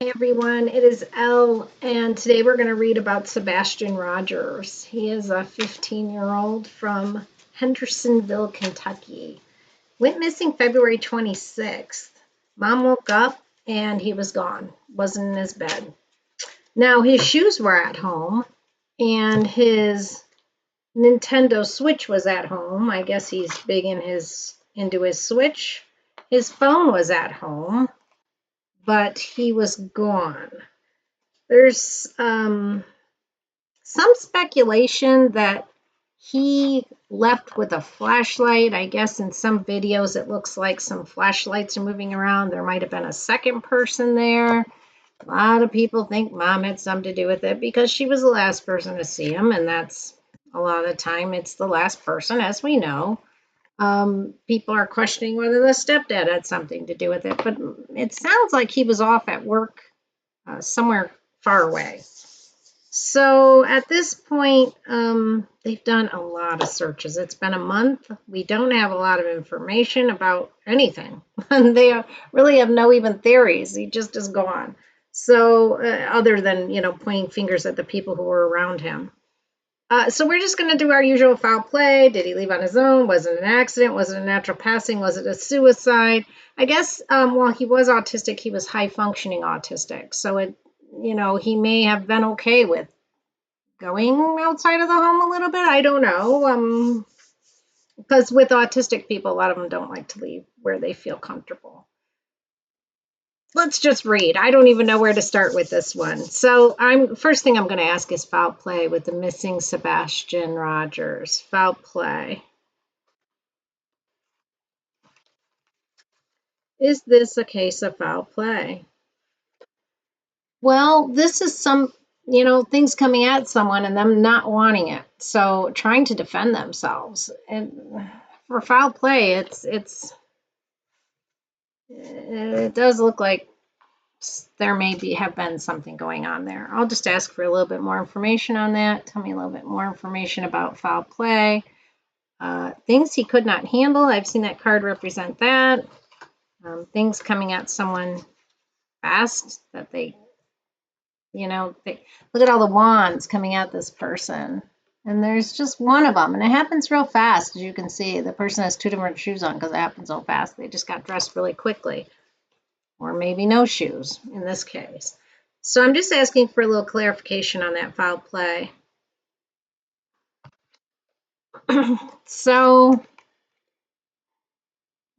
Hey everyone, it is Elle, and today we're going to read about Sebastian Rogers. He is a 15-year-old from Hendersonville, Kentucky. Went missing February 26th. Mom woke up and he was gone, wasn't in his bed. Now, his shoes were at home and his Nintendo Switch was at home. I guess he's big into his Switch. His phone was at home, but he was gone. There's some speculation that he left with a flashlight. I guess in some videos it looks like some flashlights are moving around. There might have been a second person there. A lot of people think mom had something to do with it because she was the last person to see him, and that's a lot of the time it's the last person, as we know. People are questioning whether the stepdad had something to do with it, but it sounds like he was off at work somewhere far away. So at this point, they've done a lot of searches. It's been a month. We don't have a lot of information about anything. They really have no even theories. He just is gone. So other than, pointing fingers at the people who were around him. So we're just going to do our usual foul play. Did he leave on his own? Was it an accident? Was it a natural passing? Was it a suicide? I guess while he was autistic, he was high functioning autistic. So he may have been okay with going outside of the home a little bit. I don't know. Because with autistic people, a lot of them don't like to leave where they feel comfortable. Let's just read. I don't even know where to start with this one. So first thing I'm going to ask is foul play with the missing Sebastian Rogers. Foul play. Is this a case of foul play? Well, this is things coming at someone and them not wanting it. So trying to defend themselves. And for foul play, it does look like there have been something going on there. I'll just ask for a little bit more information on that. Tell me a little bit more information about foul play. Things he could not handle. I've seen that card represent that. Things coming at someone fast that they look at all the wands coming at this person. And there's just one of them. And it happens real fast. As you can see, the person has two different shoes on because it happens so fast. They just got dressed really quickly. Or maybe no shoes in this case. So I'm just asking for a little clarification on that foul play. So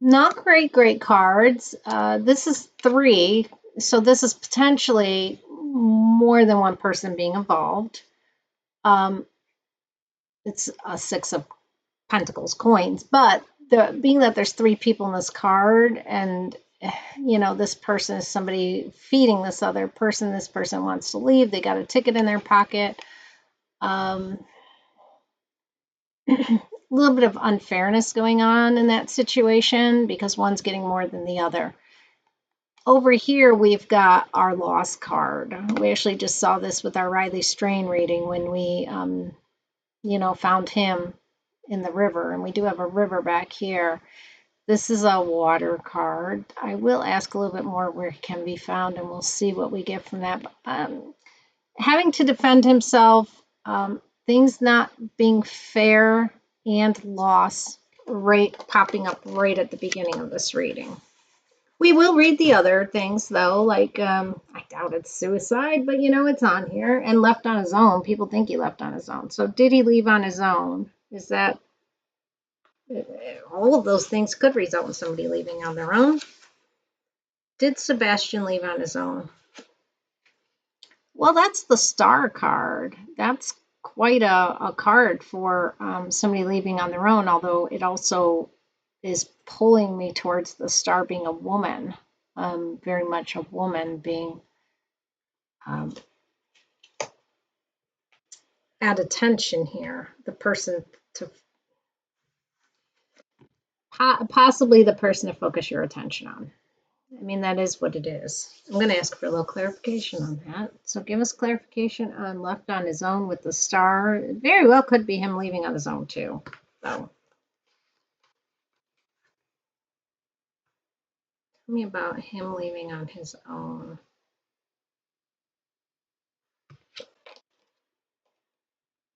not great cards. This is 3. So this is potentially more than one person being involved. It's a 6 of Pentacles coins, but being that there's 3 people in this card and this person is somebody feeding this other person. This person wants to leave. They got a ticket in their pocket. A little bit of unfairness going on in that situation because one's getting more than the other. Over here, we've got our loss card. We actually just saw this with our Riley Strain reading when we, found him in the river. And we do have a river back here. This is a water card. I will ask a little bit more where he can be found, and we'll see what we get from that. Having to defend himself, things not being fair, and loss popping up right at the beginning of this reading. We will read the other things, though, like I doubt it's suicide, but it's on here. And left on his own. People think he left on his own. So did he leave on his own? Is that all of those things could result in somebody leaving on their own. Did Sebastian leave on his own? Well, that's the Star card. That's quite a card for somebody leaving on their own, although it also is pulling me towards the Star being a woman, very much a woman being at attention here. The person to possibly the person to focus your attention on. I mean, that is what it is. I'm going to ask for a little clarification on that. So give us clarification on left on his own with the Star. It very well could be him leaving on his own too. So tell me about him leaving on his own.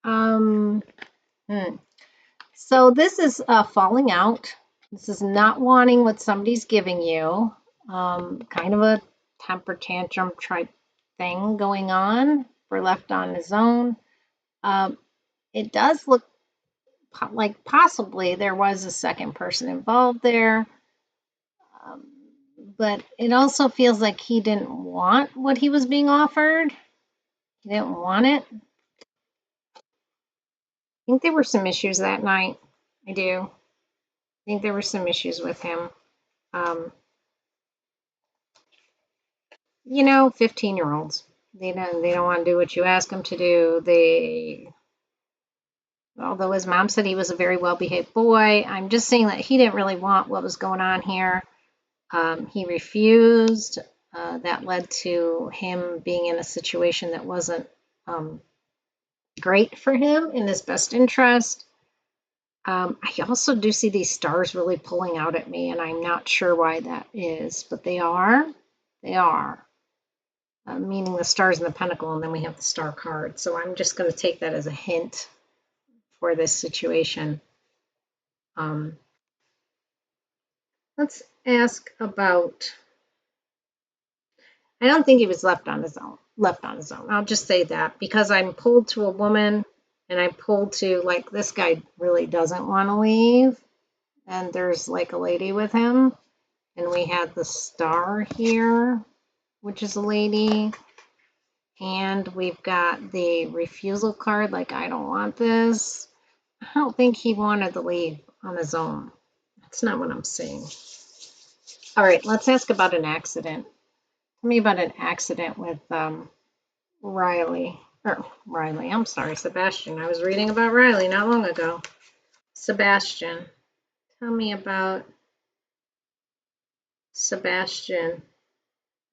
Um, So this is falling out. This is not wanting what somebody's giving you. Kind of a temper tantrum type thing going on for left on his own. Um, it does look like possibly there was a second person involved there. Um, but it also feels like he didn't want what he was being offered. He didn't want it. I think there were some issues that night. I do. I think there were some issues with him. Um, 15-year-olds. They don't want to do what you ask them to do. Although his mom said he was a very well-behaved boy, I'm just saying that he didn't really want what was going on here. He refused. That led to him being in a situation that wasn't great for him in his best interest. I also do see these stars really pulling out at me, and I'm not sure why that is, but they are. They are. Meaning the stars and the pentacle, and then we have the star card. So I'm just going to take that as a hint for this situation. Let's ask about. I don't think he was left on his own. Left on his own. I'll just say that because I'm pulled to a woman, and I'm pulled to like this guy really doesn't want to leave, and there's like a lady with him, and we had the star here, which is a lady. And we've got the refusal card, like, I don't want this. I don't think he wanted to leave on his own. That's not what I'm saying. All right, let's ask about an accident. Tell me about an accident with Riley. Or Riley, I'm sorry, Sebastian. I was reading about Riley not long ago. Sebastian. Tell me about Sebastian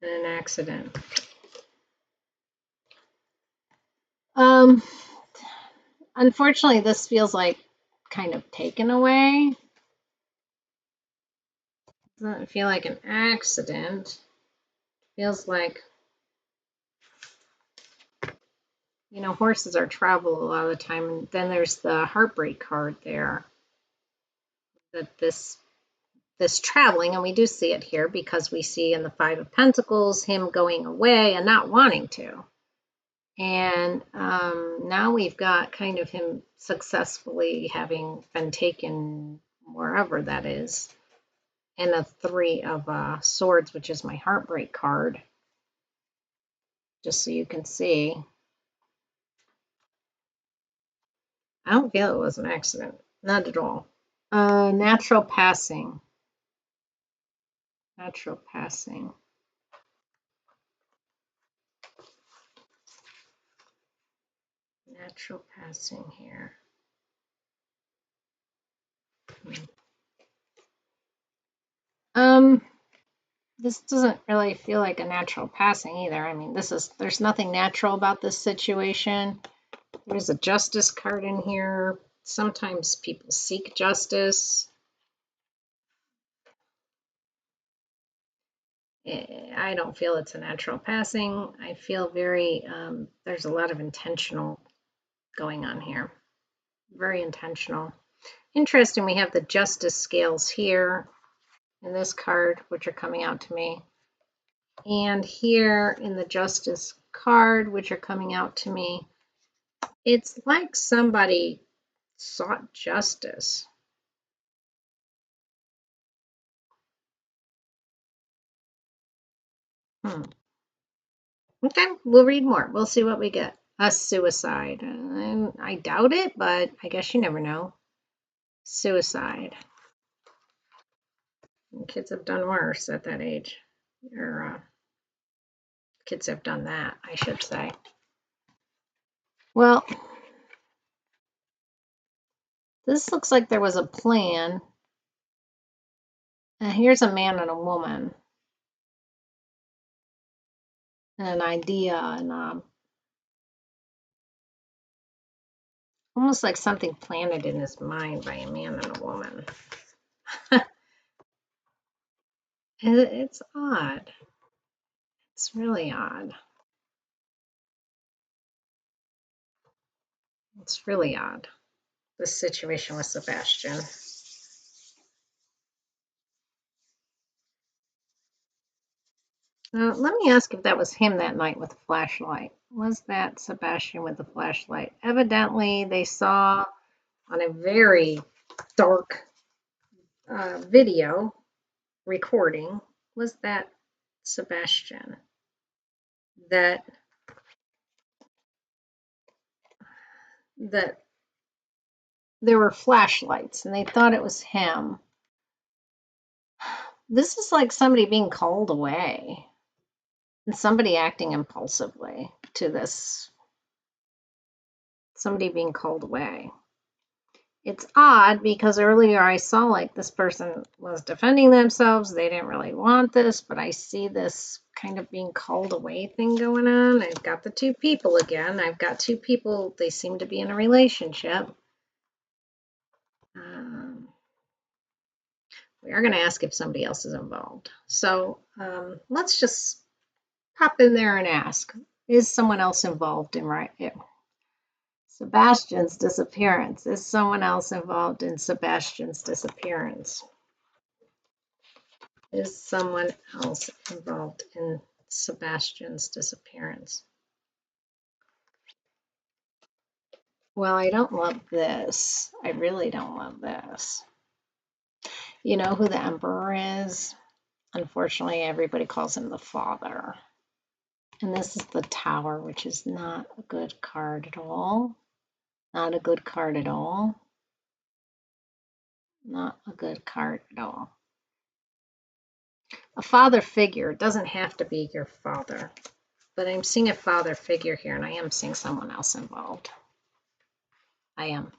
and an accident. Unfortunately, this feels like kind of taken away. Doesn't feel like an accident. Feels like, horses are travel a lot of the time. And then there's the heartbreak card there. That this traveling, and we do see it here because we see in the Five of Pentacles him going away and not wanting to. And now we've got kind of him successfully having been taken wherever that is. And a Three of Swords, which is my heartbreak card. Just so you can see. I don't feel it was an accident. Not at all. Natural passing. Natural passing. Natural passing here. This doesn't really feel like a natural passing either. I mean, there's nothing natural about this situation. There's a justice card in here. Sometimes people seek justice. I don't feel it's a natural passing. I feel there's a lot of intentional going on here. Very intentional. Interesting, we have the justice scales here in this card, which are coming out to me. And here in the justice card, which are coming out to me. It's like somebody sought justice. Okay, we'll read more. We'll see what we get. A suicide. I doubt it, but I guess you never know. Suicide. Kids have done worse at that age. Or kids have done that, I should say. Well, this looks like there was a plan. Here's a man and a woman. And an idea, and almost like something planted in his mind by a man and a woman. It's odd. It's really odd. It's really odd, this situation with Sebastian. Let me ask if that was him that night with the flashlight. Was that Sebastian with the flashlight? Evidently, they saw on a very dark video recording, was that Sebastian? That there were flashlights and they thought it was him. This is like somebody being called away and somebody acting impulsively to this. Somebody being called away. It's odd because earlier I saw like this person was defending themselves. They didn't really want this, but I see this kind of being called away thing going on. I've got the two people again. I've got two people. They seem to be in a relationship. We are going to ask if somebody else is involved. So let's just pop in there and ask, is someone else involved in Sebastian's disappearance? Is someone else involved in Sebastian's disappearance? Is someone else involved in Sebastian's disappearance? Well, I don't love this. I really don't love this. You know who the Emperor is? Unfortunately, everybody calls him the Father. And this is the Tower, which is not a good card at all. Not a good card at all. Not a good card at all. A father figure doesn't have to be your father, but I'm seeing a father figure here, and I am seeing someone else involved. I am.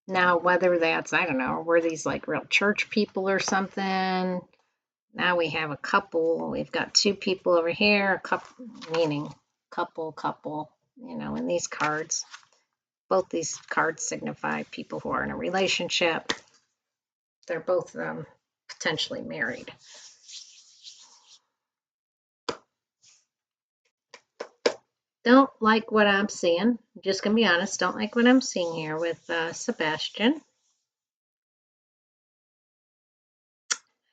Now, whether that's, I don't know, were these like real church people or something? Now we have a couple. We've got two people over here, a couple, meaning couple, you know, in these cards. Both these cards signify people who are in a relationship. They're both potentially married. Don't like what I'm seeing. I'm just going to be honest. Don't like what I'm seeing here with Sebastian.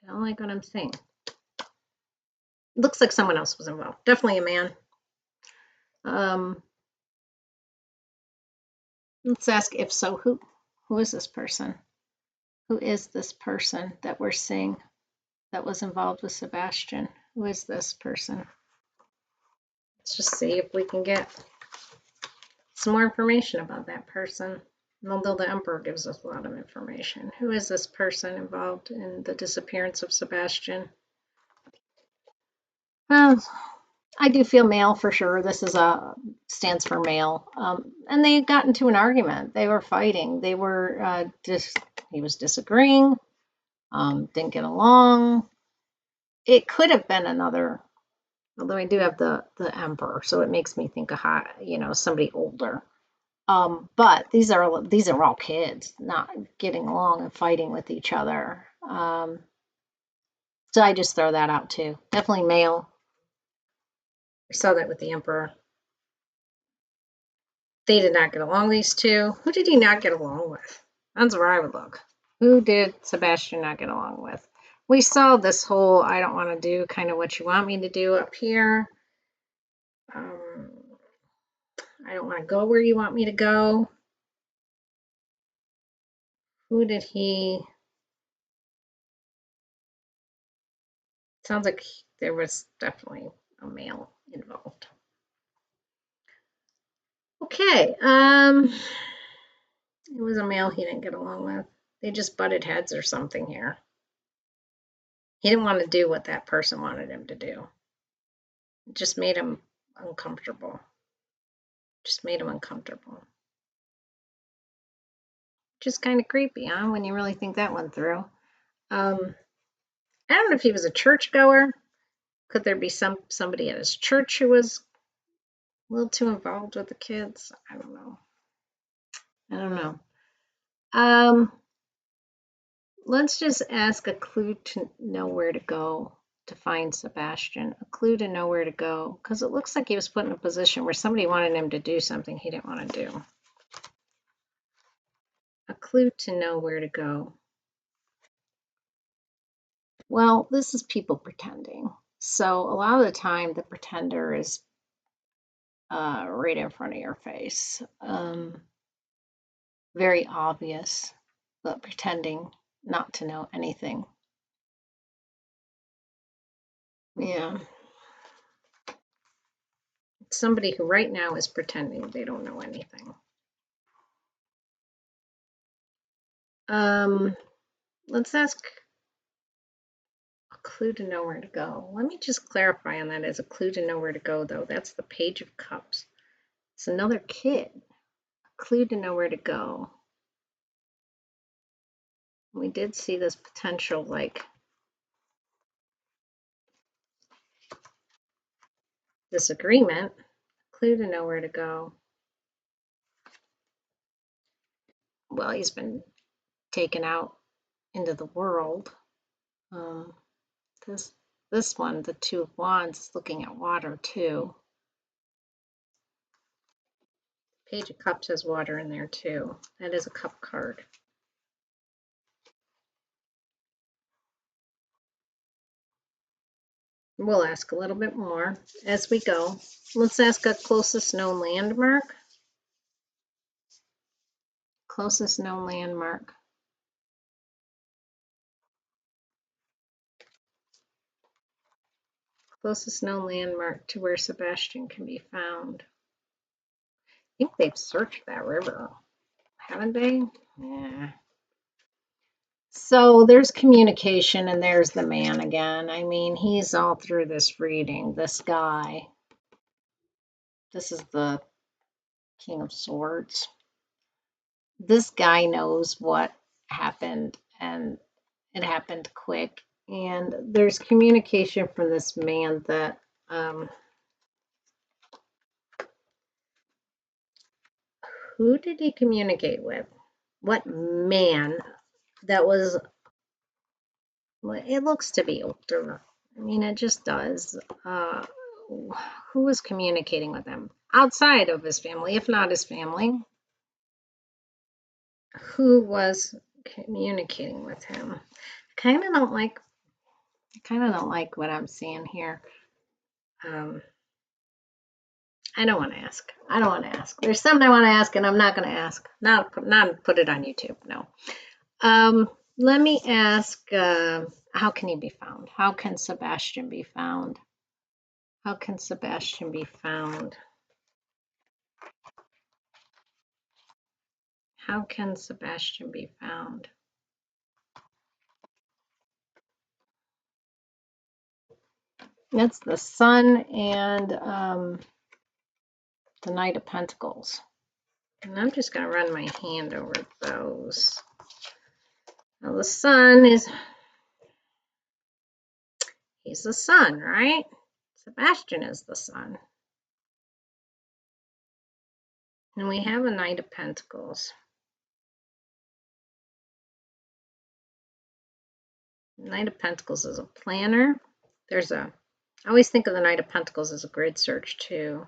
I don't like what I'm seeing. Looks like someone else was involved. Definitely a man. Let's ask if so, who is this person? Who is this person that we're seeing that was involved with Sebastian? Who is this person? Let's just see if we can get some more information about that person. Although the Emperor gives us a lot of information. Who is this person involved in the disappearance of Sebastian? Well, I do feel male for sure. This is stands for male. And they got into an argument. They were fighting. They were he was disagreeing. Didn't get along. It could have been another, although I do have the Emperor, so it makes me think of somebody older. But these are all kids not getting along and fighting with each other. So I just throw that out too. Definitely male. We saw that with the Emperor. They did not get along, these two. Who did he not get along with? That's where I would look. Who did Sebastian not get along with? We saw this whole I don't want to do kind of what you want me to do up here. I don't want to go where you want me to go. Who did he? Sounds like there was definitely a male involved. Okay. It was a male he didn't get along with. They just butted heads or something here. He didn't want to do what that person wanted him to do. It just made him uncomfortable. Just made him uncomfortable. Just kind of creepy, huh? When you really think that one through. I don't know if he was a churchgoer. Could there be somebody at his church who was a little too involved with the kids? I don't know. Let's just ask a clue to know where to go to find Sebastian. A clue to know where to go. Because it looks like he was put in a position where somebody wanted him to do something he didn't want to do. A clue to know where to go. Well, this is people pretending. So a lot of the time, the pretender is right in front of your face. Very obvious, but pretending not to know anything. Yeah. Somebody who right now is pretending they don't know anything. Let's ask a clue to know where to go. Let me just clarify on that as a clue to know where to go, though. That's the Page of Cups. It's another kid. A clue to know where to go. We did see this potential, like, disagreement. A clue to know where to go. Well, he's been taken out into the world. This one, the Two of Wands, is looking at water too. Page of Cups has water in there too. That is a cup card. We'll ask a little bit more as we go. Let's ask a closest known landmark. Closest known landmark. Closest known landmark to where Sebastian can be found. I think they've searched that river, haven't they? Yeah. So there's communication, and there's the man again. I mean, he's all through this reading, this guy. This is the King of Swords. This guy knows what happened, and it happened quick. And there's communication from this man that who did he communicate with? What man? That was, it looks to be older. I mean, it just does. Who was communicating with him outside of his family, if not his family? Who was communicating with him? I kind of don't like what I'm seeing here. I don't want to ask. There's something I want to ask, and I'm not going to ask. Not put it on YouTube. No. Let me ask. How can he be found? How can Sebastian be found? How can Sebastian be found? How can Sebastian be found? That's the Sun and the Knight of Pentacles. And I'm just going to run my hand over those. Now the Sun he's the Sun, right? Sebastian is the Sun. And we have a Knight of Pentacles. Knight of Pentacles is a planner. I always think of the Knight of Pentacles as a grid search too.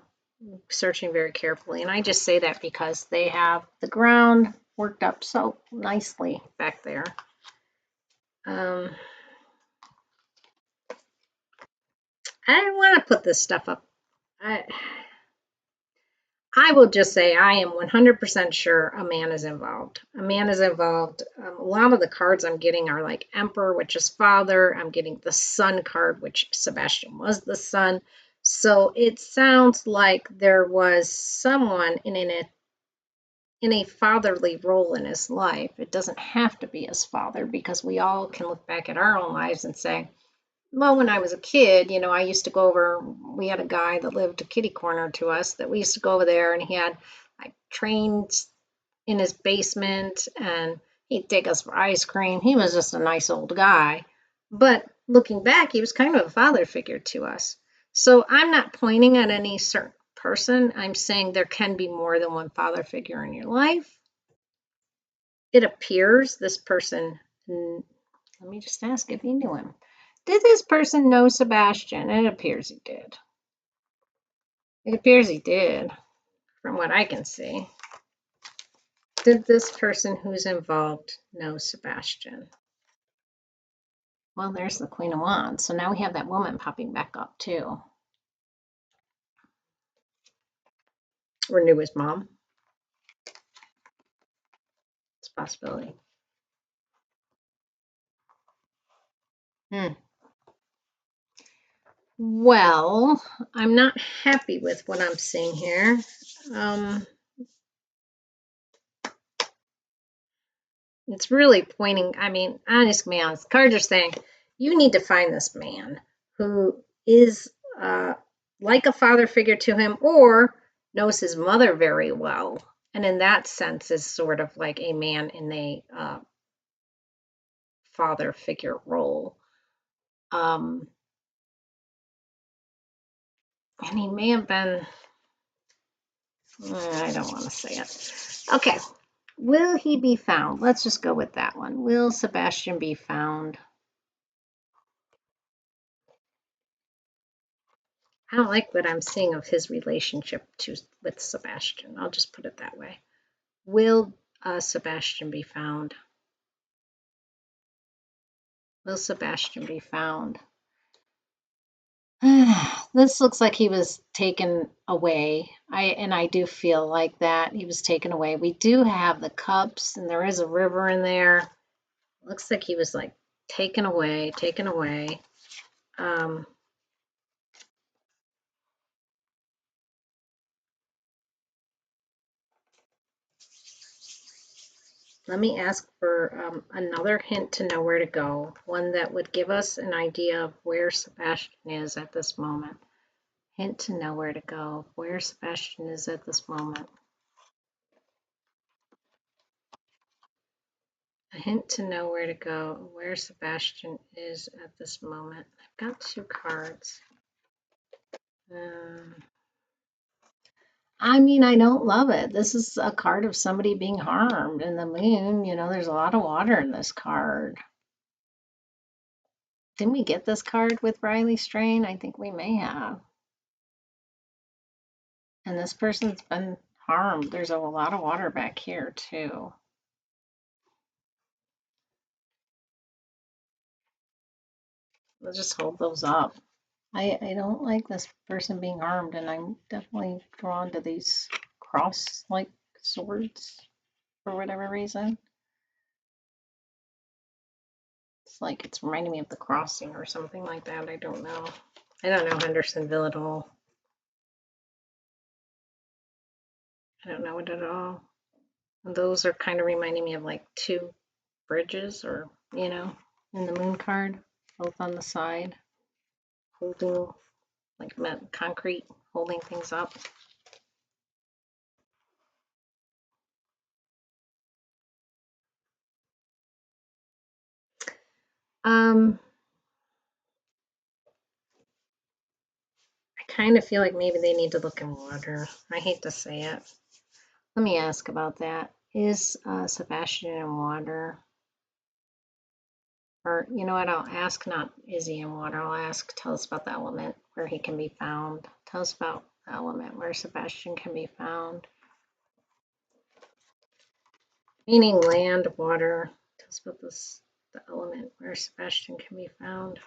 Searching very carefully. And I just say that because they have the ground worked up so nicely back there. I didn't want to put this stuff up. I will just say I am 100% sure a man is involved. A man is involved. A lot of the cards I'm getting are like Emperor, which is father. I'm getting the Sun card, which Sebastian was the son. So it sounds like there was someone in a fatherly role in his life. It doesn't have to be his father, because we all can look back at our own lives and say, well, when I was a kid, I used to go over, we had a guy that lived a kitty corner to us that we used to go over there, and he had like trains in his basement, and he'd take us for ice cream. He was just a nice old guy. But looking back, he was kind of a father figure to us. So I'm not pointing at any certain person. I'm saying there can be more than one father figure in your life. It appears this person, let me just ask if you knew him. Did this person know Sebastian? It appears he did. It appears he did, from what I can see. Did this person who's involved know Sebastian? Well, there's the Queen of Wands. So now we have that woman popping back up too. Or knew his mom. It's a possibility. Well, I'm not happy with what I'm seeing here. It's really pointing, I mean, I'm just gonna be honest. Cards are saying you need to find this man who is like a father figure to him or knows his mother very well. And in that sense is sort of like a man in a father figure role. And he may have been, I don't want to say it. Okay. Will he be found? Let's just go with that one. Will Sebastian be found? I don't like what I'm seeing of his relationship with Sebastian. I'll just put it that way. Will Sebastian be found? Will Sebastian be found? This looks like he was taken away. I do feel like that he was taken away. We do have the cups, and there is a river in there. Looks like he was like taken away, taken away. Let me ask for another hint to know where to go, one that would give us an idea of where Sebastian is at this moment. Hint to know where to go, where Sebastian is at this moment. A hint to know where to go, where Sebastian is at this moment. I've got two cards. I mean, I don't love it. This is a card of somebody being harmed. And the moon, you know, there's a lot of water in this card. Didn't we get this card with Riley Strain? I think we may have. And this person's been harmed. There's a lot of water back here, too. We'll just hold those up. I don't like this person being harmed, and I'm definitely drawn to these cross-like swords for whatever reason. It's like it's reminding me of The Crossing or something like that. I don't know. I don't know Hendersonville at all. I don't know it at all. And those are kind of reminding me of like two bridges or, you know, in the moon card, both on the side, holding like concrete, holding things up. I kind of feel like maybe they need to look in water. I hate to say it. Let me ask about that. Is Sebastian in water? Or, you know what, I'll ask not is he in water, I'll ask, tell us about the element where he can be found. Tell us about the element where Sebastian can be found. Meaning land, water. Tell us about this, the element where Sebastian can be found.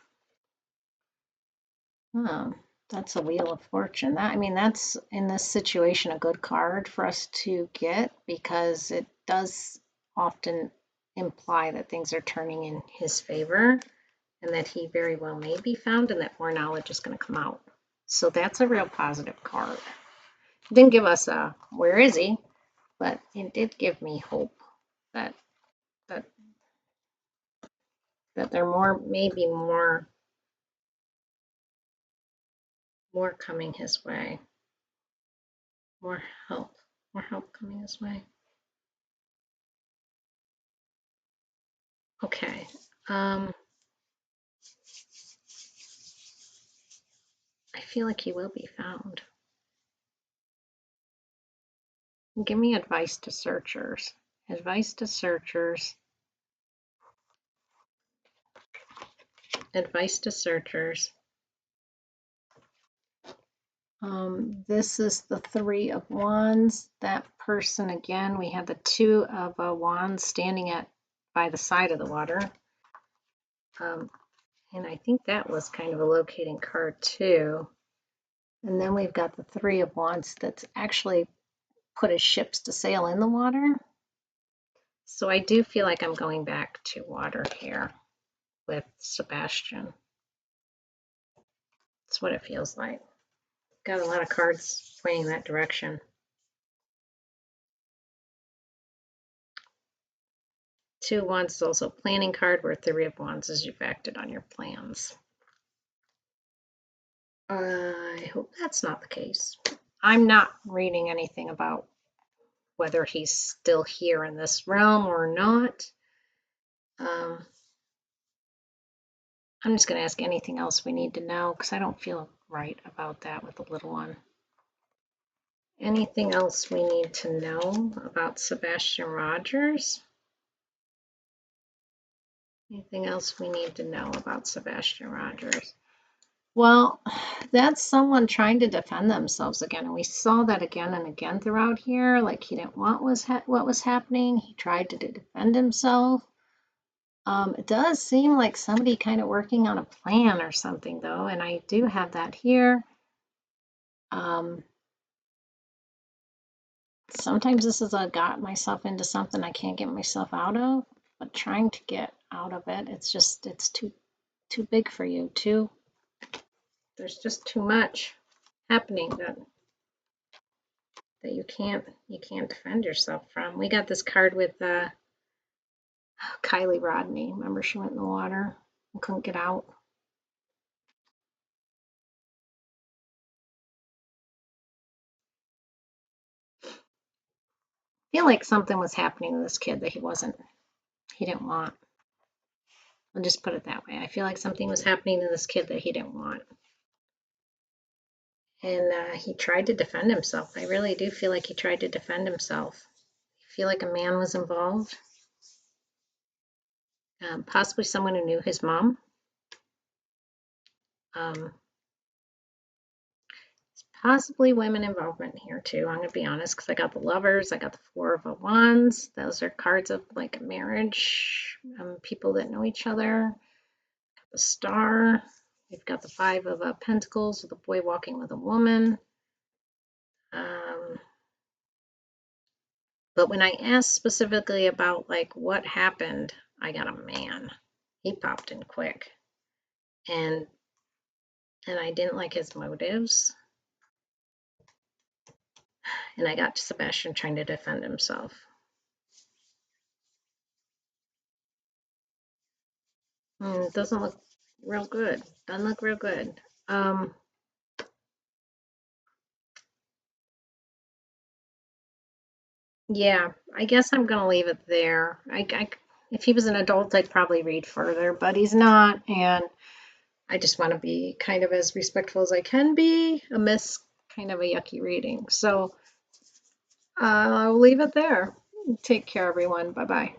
Oh, that's a Wheel of Fortune. That, I mean, that's in this situation a good card for us to get because it does often imply that things are turning in his favor and that he very well may be found and that more knowledge is going to come out. So that's a real positive card. It didn't give us a where is he, but it did give me hope that there maybe more coming his way. More help coming his way. Okay. I feel like he will be found. Give me advice to searchers. Advice to searchers. Advice to searchers. This is the Three of Wands. That person, again, we had the Two of Wands standing by the side of the water. And I think that was kind of a locating card too. And then we've got the Three of Wands that's actually put his ships to sail in the water. So I do feel like I'm going back to water here with Sebastian. That's what it feels like. Got a lot of cards pointing that direction. Two of Wands is also a planning card, where Three of Wands is you've acted on your plans. I hope that's not the case. I'm not reading anything about whether he's still here in this realm or not. I'm just going to ask anything else we need to know, because I don't feel right about that with the little one. Anything else we need to know about Sebastian Rogers? Anything else we need to know about Sebastian Rogers? Well, that's someone trying to defend themselves again. And we saw that again and again throughout here. Like, he didn't want what was happening. He tried to defend himself. It does seem like somebody kind of working on a plan or something, though. And I do have that here. Sometimes this is I got myself into something I can't get myself out of. But trying to get out of it, it's too big for you. There's just too much happening that you can't defend yourself from. We got this card with Kylie Rodney. Remember, she went in the water and couldn't get out. I feel like something was happening to this kid that he didn't want. I'll just put it that way. I feel like something was happening to this kid that he didn't want. And he tried to defend himself. I really do feel like he tried to defend himself. I feel like a man was involved. Possibly someone who knew his mom. Possibly women involvement here too. I'm going to be honest, because I got the Lovers, I got the Four of Wands. Those are cards of like marriage, people that know each other. The Star. We've got the Five of Pentacles with a boy walking with a woman. But when I asked specifically about like what happened, I got a man. He popped in quick, and I didn't like his motives. And I got Sebastian trying to defend himself. It doesn't look real good. Doesn't look real good. Yeah, I guess I'm gonna leave it there. If he was an adult, I'd probably read further, but he's not, and I just want to be kind of as respectful as I can be amidst kind of a yucky reading. So I'll leave it there. Take care, everyone. Bye-bye.